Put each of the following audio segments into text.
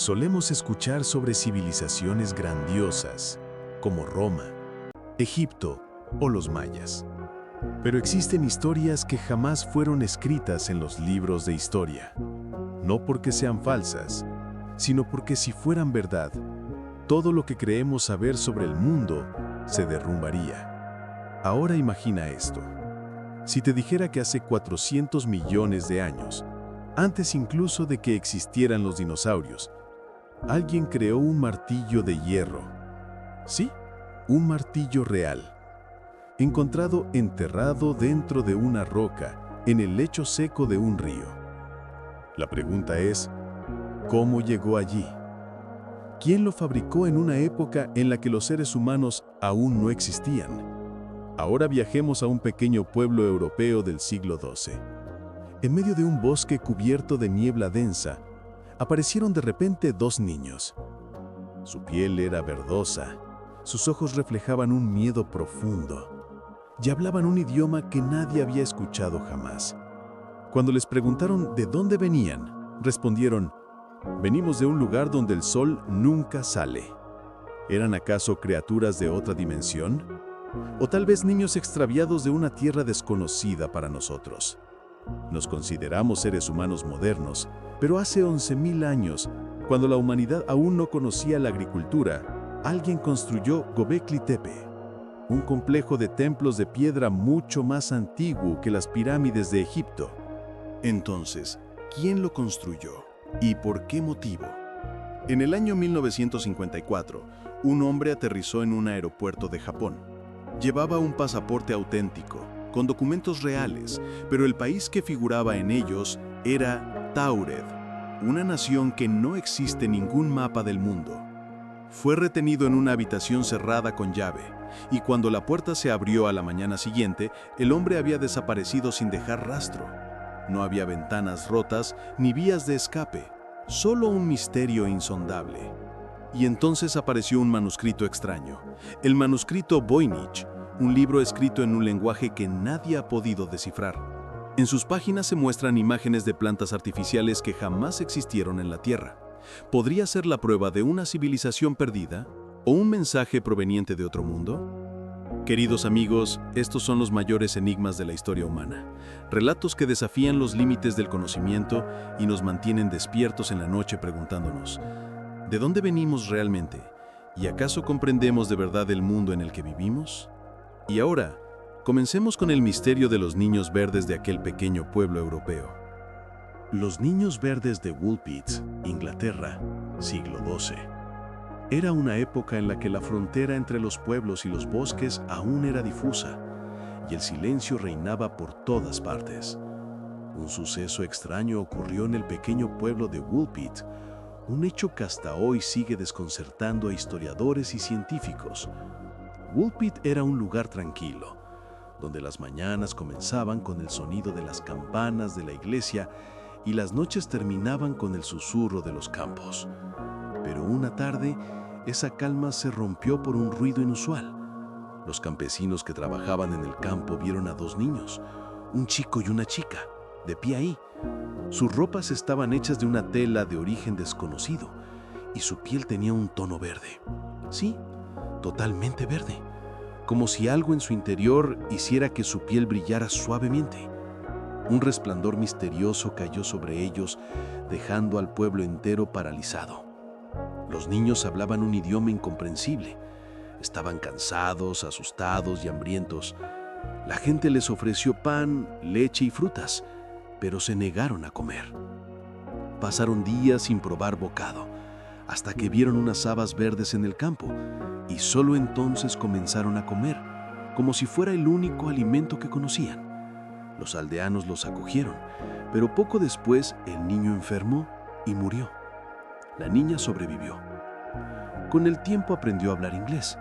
Solemos escuchar sobre civilizaciones grandiosas, como Roma, Egipto o los mayas. Pero existen historias que jamás fueron escritas en los libros de historia. No porque sean falsas, sino porque si fueran verdad, todo lo que creemos saber sobre el mundo se derrumbaría. Ahora imagina esto. Si te dijera que hace 400 millones de años, antes incluso de que existieran los dinosaurios, alguien creó un martillo de hierro. Sí, un martillo real, encontrado enterrado dentro de una roca en el lecho seco de un río. La pregunta es, ¿cómo llegó allí? ¿Quién lo fabricó en una época en la que los seres humanos aún no existían? Ahora viajemos a un pequeño pueblo europeo del siglo XII. En medio de un bosque cubierto de niebla densa, aparecieron de repente dos niños. Su piel era verdosa, sus ojos reflejaban un miedo profundo y hablaban un idioma que nadie había escuchado jamás. Cuando les preguntaron de dónde venían, respondieron: «Venimos de un lugar donde el sol nunca sale». ¿Eran acaso criaturas de otra dimensión? ¿O tal vez niños extraviados de una tierra desconocida para nosotros? Nos consideramos seres humanos modernos, pero hace 11.000 años, cuando la humanidad aún no conocía la agricultura, alguien construyó Göbekli Tepe, un complejo de templos de piedra mucho más antiguo que las pirámides de Egipto. Entonces, ¿quién lo construyó? ¿Y por qué motivo? En el año 1954, un hombre aterrizó en un aeropuerto de Japón. Llevaba un pasaporte auténtico, con documentos reales, pero el país que figuraba en ellos era Taured, una nación que no existe en ningún mapa del mundo. Fue retenido en una habitación cerrada con llave, y cuando la puerta se abrió a la mañana siguiente, el hombre había desaparecido sin dejar rastro. No había ventanas rotas ni vías de escape, solo un misterio insondable. Y entonces apareció un manuscrito extraño, el manuscrito Voynich, un libro escrito en un lenguaje que nadie ha podido descifrar. En sus páginas se muestran imágenes de plantas artificiales que jamás existieron en la Tierra. ¿Podría ser la prueba de una civilización perdida o un mensaje proveniente de otro mundo? Queridos amigos, estos son los mayores enigmas de la historia humana. Relatos que desafían los límites del conocimiento y nos mantienen despiertos en la noche preguntándonos: ¿de dónde venimos realmente? ¿Y acaso comprendemos de verdad el mundo en el que vivimos? Y ahora, comencemos con el misterio de los niños verdes de aquel pequeño pueblo europeo. Los niños verdes de Woolpit, Inglaterra, siglo XII. Era una época en la que la frontera entre los pueblos y los bosques aún era difusa, y el silencio reinaba por todas partes. Un suceso extraño ocurrió en el pequeño pueblo de Woolpit, un hecho que hasta hoy sigue desconcertando a historiadores y científicos. Woolpit era un lugar tranquilo, donde las mañanas comenzaban con el sonido de las campanas de la iglesia y las noches terminaban con el susurro de los campos. Pero una tarde, esa calma se rompió por un ruido inusual. Los campesinos que trabajaban en el campo vieron a dos niños, un chico y una chica, de pie ahí. Sus ropas estaban hechas de una tela de origen desconocido y su piel tenía un tono verde. Sí, totalmente verde, como si algo en su interior hiciera que su piel brillara suavemente. Un resplandor misterioso cayó sobre ellos, dejando al pueblo entero paralizado. Los niños hablaban un idioma incomprensible. Estaban cansados, asustados y hambrientos. La gente les ofreció pan, leche y frutas, pero se negaron a comer. Pasaron días sin probar bocado, hasta que vieron unas habas verdes en el campo, y solo entonces comenzaron a comer, como si fuera el único alimento que conocían. Los aldeanos los acogieron, pero poco después el niño enfermó y murió. La niña sobrevivió. Con el tiempo aprendió a hablar inglés,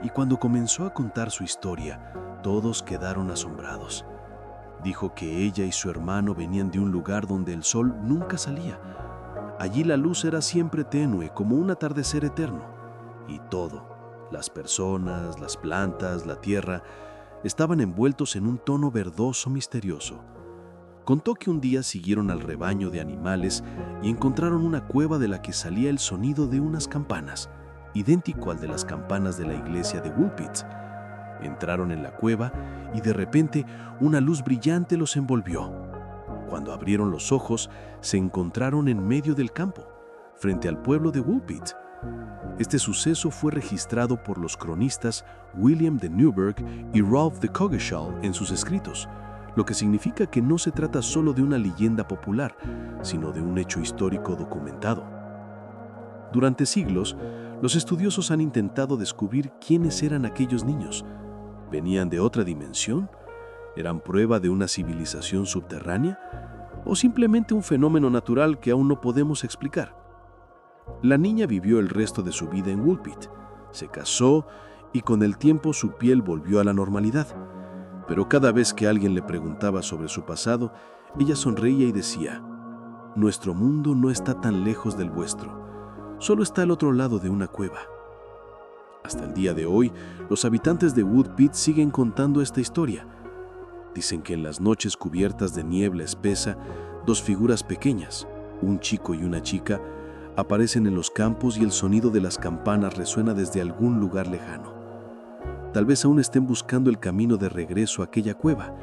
y cuando comenzó a contar su historia, todos quedaron asombrados. Dijo que ella y su hermano venían de un lugar donde el sol nunca salía. Allí la luz era siempre tenue, como un atardecer eterno, y todo, las personas, las plantas, la tierra, estaban envueltos en un tono verdoso misterioso. Contó que un día siguieron al rebaño de animales y encontraron una cueva de la que salía el sonido de unas campanas, idéntico al de las campanas de la iglesia de Woolpit. Entraron en la cueva y de repente una luz brillante los envolvió. Cuando abrieron los ojos, se encontraron en medio del campo, frente al pueblo de Woolpit. Este suceso fue registrado por los cronistas William de Newburgh y Rolf de Coggeshall en sus escritos, lo que significa que no se trata solo de una leyenda popular, sino de un hecho histórico documentado. Durante siglos, los estudiosos han intentado descubrir quiénes eran aquellos niños. ¿Venían de otra dimensión? ¿Eran prueba de una civilización subterránea? ¿O simplemente un fenómeno natural que aún no podemos explicar? La niña vivió el resto de su vida en Woolpit, se casó y con el tiempo su piel volvió a la normalidad. Pero cada vez que alguien le preguntaba sobre su pasado, ella sonreía y decía: «Nuestro mundo no está tan lejos del vuestro, solo está al otro lado de una cueva». Hasta el día de hoy, los habitantes de Woolpit siguen contando esta historia. Dicen que en las noches cubiertas de niebla espesa, dos figuras pequeñas, un chico y una chica, aparecen en los campos y el sonido de las campanas resuena desde algún lugar lejano. Tal vez aún estén buscando el camino de regreso a aquella cueva,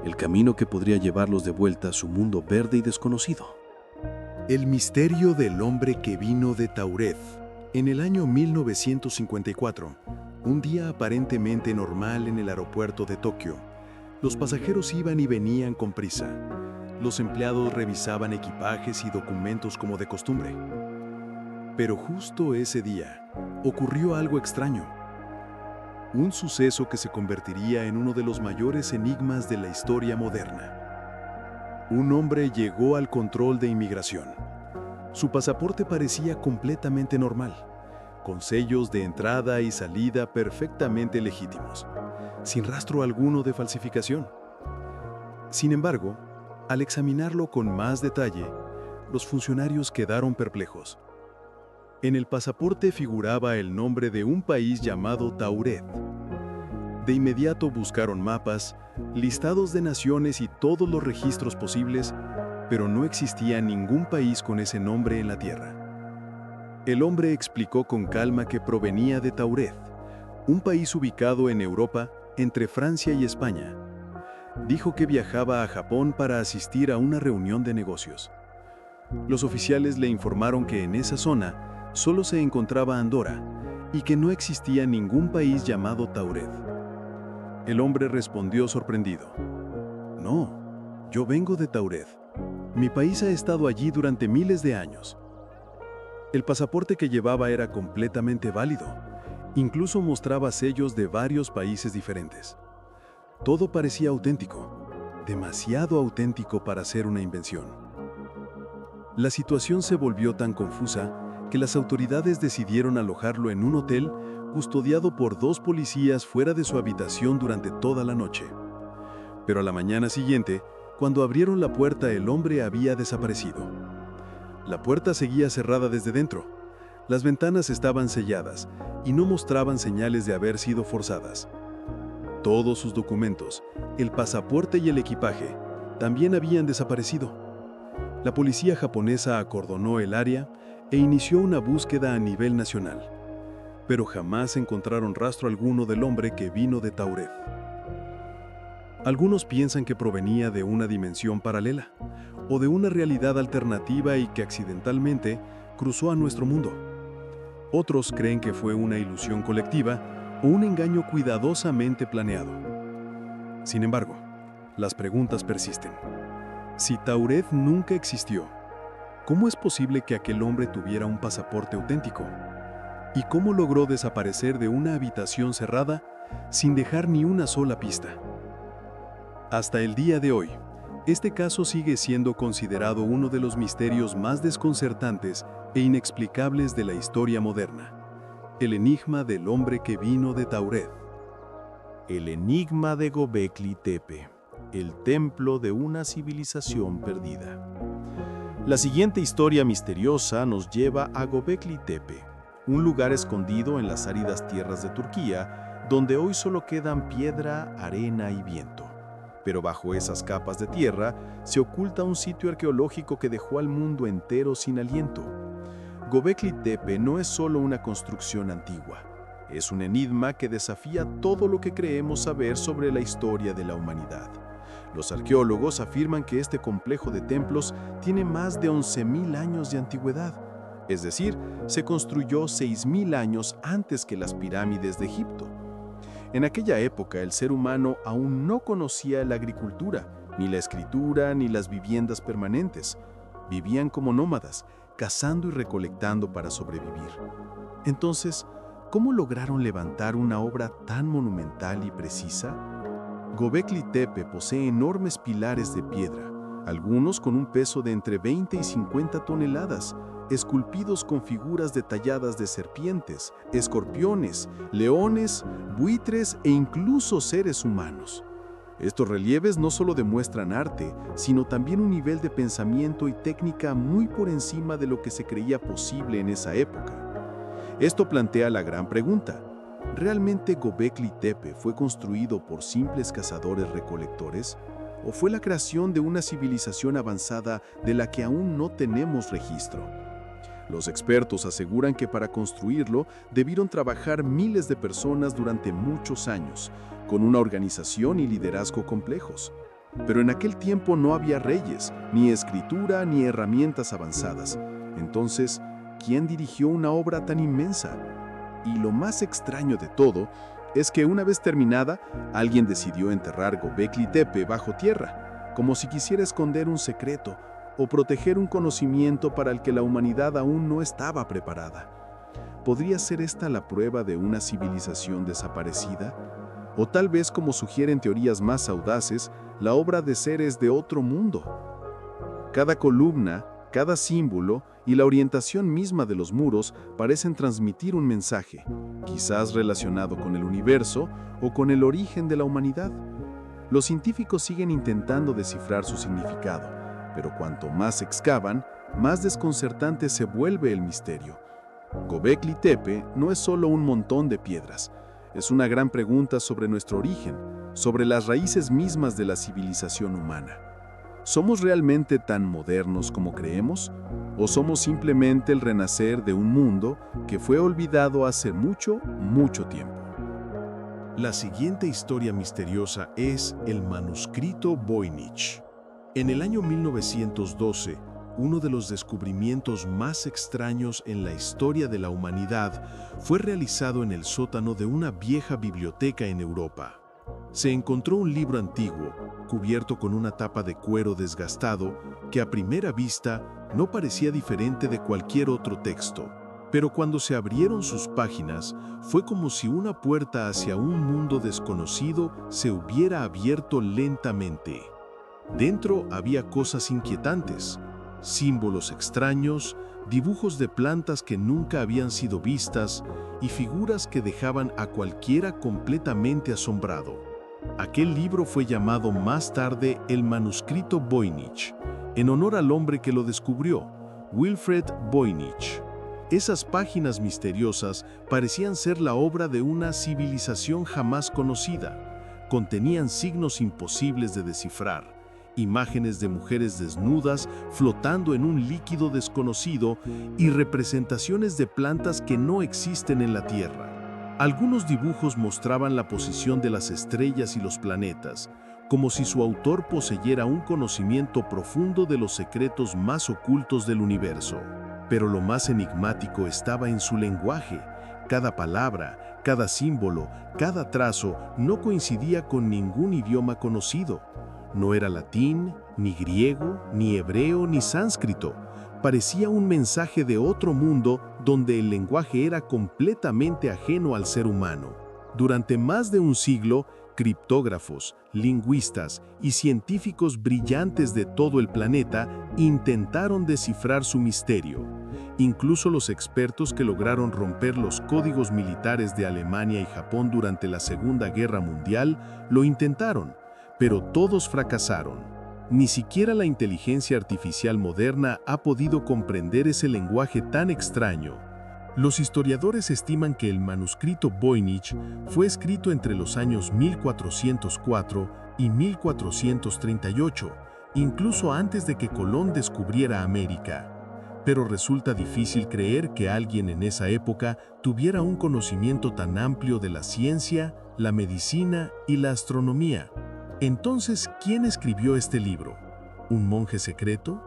el camino que podría llevarlos de vuelta a su mundo verde y desconocido. El misterio del hombre que vino de Tauret. En el año 1954, un día aparentemente normal en el aeropuerto de Tokio, los pasajeros iban y venían con prisa. Los empleados revisaban equipajes y documentos como de costumbre. Pero justo ese día ocurrió algo extraño. Un suceso que se convertiría en uno de los mayores enigmas de la historia moderna. Un hombre llegó al control de inmigración. Su pasaporte parecía completamente normal, con sellos de entrada y salida perfectamente legítimos, sin rastro alguno de falsificación. Sin embargo, al examinarlo con más detalle, los funcionarios quedaron perplejos. En el pasaporte figuraba el nombre de un país llamado Tauret. De inmediato buscaron mapas, listados de naciones y todos los registros posibles, pero no existía ningún país con ese nombre en la Tierra. El hombre explicó con calma que provenía de Tauret, un país ubicado en Europa entre Francia y España. Dijo que viajaba a Japón para asistir a una reunión de negocios. Los oficiales le informaron que en esa zona solo se encontraba Andorra y que no existía ningún país llamado Tauret. El hombre respondió sorprendido: «No, yo vengo de Tauret. Mi país ha estado allí durante miles de años». El pasaporte que llevaba era completamente válido. Incluso mostraba sellos de varios países diferentes. Todo parecía auténtico, demasiado auténtico para ser una invención. La situación se volvió tan confusa que las autoridades decidieron alojarlo en un hotel custodiado por 2 policías fuera de su habitación durante toda la noche. Pero a la mañana siguiente, cuando abrieron la puerta, el hombre había desaparecido. La puerta seguía cerrada desde dentro. Las ventanas estaban selladas y no mostraban señales de haber sido forzadas. Todos sus documentos, el pasaporte y el equipaje, también habían desaparecido. La policía japonesa acordonó el área e inició una búsqueda a nivel nacional, pero jamás encontraron rastro alguno del hombre que vino de Tauret. Algunos piensan que provenía de una dimensión paralela o de una realidad alternativa y que accidentalmente cruzó a nuestro mundo. Otros creen que fue una ilusión colectiva o un engaño cuidadosamente planeado. Sin embargo, las preguntas persisten. Si Tauret nunca existió, ¿cómo es posible que aquel hombre tuviera un pasaporte auténtico? ¿Y cómo logró desaparecer de una habitación cerrada sin dejar ni una sola pista? Hasta el día de hoy, este caso sigue siendo considerado uno de los misterios más desconcertantes e inexplicables de la historia moderna. El enigma del hombre que vino de Tauret. El enigma de Göbekli Tepe, el templo de una civilización perdida. La siguiente historia misteriosa nos lleva a Göbekli Tepe, un lugar escondido en las áridas tierras de Turquía, donde hoy solo quedan piedra, arena y viento. Pero bajo esas capas de tierra se oculta un sitio arqueológico que dejó al mundo entero sin aliento. Göbekli Tepe no es solo una construcción antigua, es un enigma que desafía todo lo que creemos saber sobre la historia de la humanidad. Los arqueólogos afirman que este complejo de templos tiene más de 11.000 años de antigüedad, es decir, se construyó 6.000 años antes que las pirámides de Egipto. En aquella época el ser humano aún no conocía la agricultura, ni la escritura, ni las viviendas permanentes. Vivían como nómadas, cazando y recolectando para sobrevivir. Entonces, ¿cómo lograron levantar una obra tan monumental y precisa? Göbekli Tepe posee enormes pilares de piedra, algunos con un peso de entre 20 y 50 toneladas, esculpidos con figuras detalladas de serpientes, escorpiones, leones, buitres e incluso seres humanos. Estos relieves no solo demuestran arte, sino también un nivel de pensamiento y técnica muy por encima de lo que se creía posible en esa época. Esto plantea la gran pregunta: ¿realmente Göbekli Tepe fue construido por simples cazadores-recolectores? ¿O fue la creación de una civilización avanzada de la que aún no tenemos registro? Los expertos aseguran que para construirlo debieron trabajar miles de personas durante muchos años, con una organización y liderazgo complejos. Pero en aquel tiempo no había reyes, ni escritura, ni herramientas avanzadas. Entonces, ¿quién dirigió una obra tan inmensa? Y lo más extraño de todo es que una vez terminada, alguien decidió enterrar Göbekli Tepe bajo tierra, como si quisiera esconder un secreto o proteger un conocimiento para el que la humanidad aún no estaba preparada. ¿Podría ser esta la prueba de una civilización desaparecida? O tal vez, como sugieren teorías más audaces, la obra de seres de otro mundo. Cada columna, cada símbolo y la orientación misma de los muros parecen transmitir un mensaje, quizás relacionado con el universo o con el origen de la humanidad. Los científicos siguen intentando descifrar su significado, pero cuanto más excavan, más desconcertante se vuelve el misterio. Göbekli Tepe no es solo un montón de piedras, es una gran pregunta sobre nuestro origen, sobre las raíces mismas de la civilización humana. ¿Somos realmente tan modernos como creemos? ¿O somos simplemente el renacer de un mundo que fue olvidado hace mucho, mucho tiempo? La siguiente historia misteriosa es el manuscrito Voynich. En el año 1912, uno de los descubrimientos más extraños en la historia de la humanidad fue realizado en el sótano de una vieja biblioteca en Europa. Se encontró un libro antiguo, cubierto con una tapa de cuero desgastado, que a primera vista no parecía diferente de cualquier otro texto. Pero cuando se abrieron sus páginas, fue como si una puerta hacia un mundo desconocido se hubiera abierto lentamente. Dentro había cosas inquietantes, símbolos extraños, dibujos de plantas que nunca habían sido vistas y figuras que dejaban a cualquiera completamente asombrado. Aquel libro fue llamado más tarde el manuscrito Voynich, en honor al hombre que lo descubrió, Wilfred Voynich. Esas páginas misteriosas parecían ser la obra de una civilización jamás conocida. Contenían signos imposibles de descifrar, imágenes de mujeres desnudas flotando en un líquido desconocido y representaciones de plantas que no existen en la Tierra. Algunos dibujos mostraban la posición de las estrellas y los planetas, como si su autor poseyera un conocimiento profundo de los secretos más ocultos del universo. Pero lo más enigmático estaba en su lenguaje. Cada palabra, cada símbolo, cada trazo no coincidía con ningún idioma conocido. No era latín, ni griego, ni hebreo, ni sánscrito. Parecía un mensaje de otro mundo donde el lenguaje era completamente ajeno al ser humano. Durante más de un siglo, criptógrafos, lingüistas y científicos brillantes de todo el planeta intentaron descifrar su misterio. Incluso los expertos que lograron romper los códigos militares de Alemania y Japón durante la Segunda Guerra Mundial lo intentaron, pero todos fracasaron. Ni siquiera la inteligencia artificial moderna ha podido comprender ese lenguaje tan extraño. Los historiadores estiman que el manuscrito Voynich fue escrito entre los años 1404 y 1438, incluso antes de que Colón descubriera América. Pero resulta difícil creer que alguien en esa época tuviera un conocimiento tan amplio de la ciencia, la medicina y la astronomía. Entonces, ¿quién escribió este libro? ¿Un monje secreto?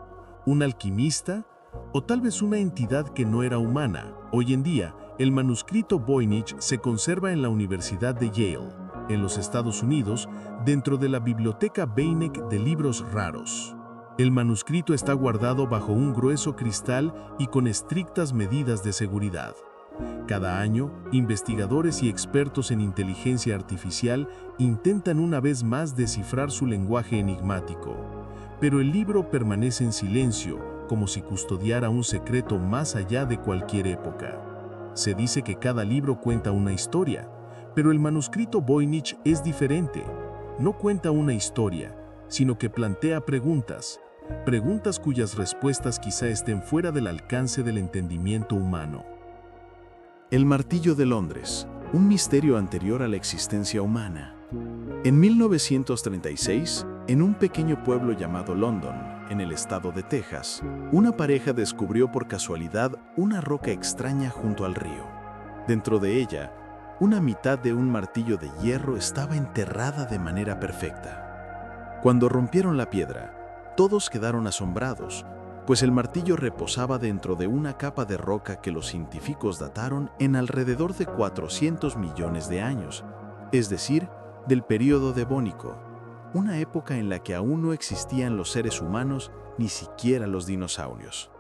¿Un alquimista? ¿O tal vez una entidad que no era humana? Hoy en día, el manuscrito Voynich se conserva en la Universidad de Yale, en los Estados Unidos, dentro de la Biblioteca Beinecke de Libros Raros. El manuscrito está guardado bajo un grueso cristal y con estrictas medidas de seguridad. Cada año, investigadores y expertos en inteligencia artificial intentan una vez más descifrar su lenguaje enigmático, pero el libro permanece en silencio, como si custodiara un secreto más allá de cualquier época. Se dice que cada libro cuenta una historia, pero el manuscrito Voynich es diferente. No cuenta una historia, sino que plantea preguntas cuyas respuestas quizá estén fuera del alcance del entendimiento humano. El martillo de Londres, un misterio anterior a la existencia humana. En 1936, en un pequeño pueblo llamado London, en el estado de Texas, una pareja descubrió por casualidad una roca extraña junto al río. Dentro de ella, una mitad de un martillo de hierro estaba enterrada de manera perfecta. Cuando rompieron la piedra, todos quedaron asombrados, pues el martillo reposaba dentro de una capa de roca que los científicos dataron en alrededor de 400 millones de años, es decir, del período devónico, una época en la que aún no existían los seres humanos ni siquiera los dinosaurios.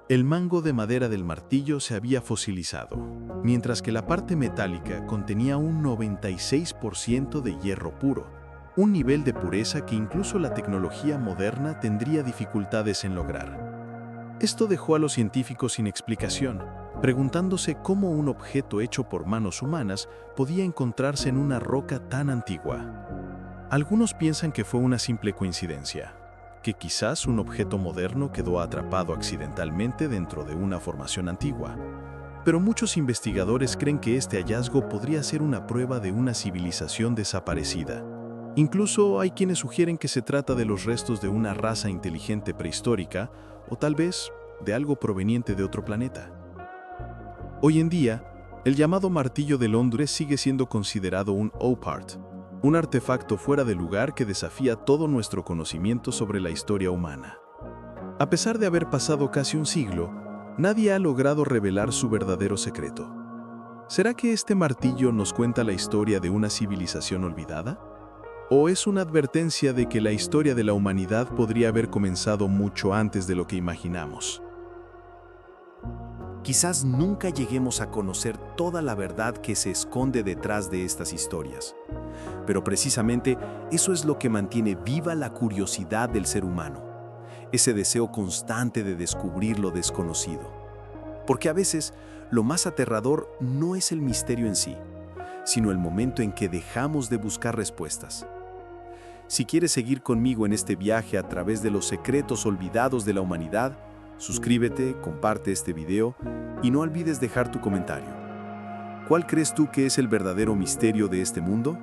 El mango de madera del martillo se había fosilizado, mientras que la parte metálica contenía un 96% de hierro puro, un nivel de pureza que incluso la tecnología moderna tendría dificultades en lograr. Esto dejó a los científicos sin explicación, preguntándose cómo un objeto hecho por manos humanas podía encontrarse en una roca tan antigua. Algunos piensan que fue una simple coincidencia, que quizás un objeto moderno quedó atrapado accidentalmente dentro de una formación antigua. Pero muchos investigadores creen que este hallazgo podría ser una prueba de una civilización desaparecida. Incluso hay quienes sugieren que se trata de los restos de una raza inteligente prehistórica o tal vez de algo proveniente de otro planeta. Hoy en día, el llamado martillo de Londres sigue siendo considerado un OPART, un artefacto fuera de lugar que desafía todo nuestro conocimiento sobre la historia humana. A pesar de haber pasado casi un siglo, nadie ha logrado revelar su verdadero secreto. ¿Será que este martillo nos cuenta la historia de una civilización olvidada? ¿O es una advertencia de que la historia de la humanidad podría haber comenzado mucho antes de lo que imaginamos? Quizás nunca lleguemos a conocer toda la verdad que se esconde detrás de estas historias. Pero precisamente eso es lo que mantiene viva la curiosidad del ser humano, ese deseo constante de descubrir lo desconocido. Porque a veces lo más aterrador no es el misterio en sí, sino el momento en que dejamos de buscar respuestas. Si quieres seguir conmigo en este viaje a través de los secretos olvidados de la humanidad, suscríbete, comparte este video y no olvides dejar tu comentario. ¿Cuál crees tú que es el verdadero misterio de este mundo?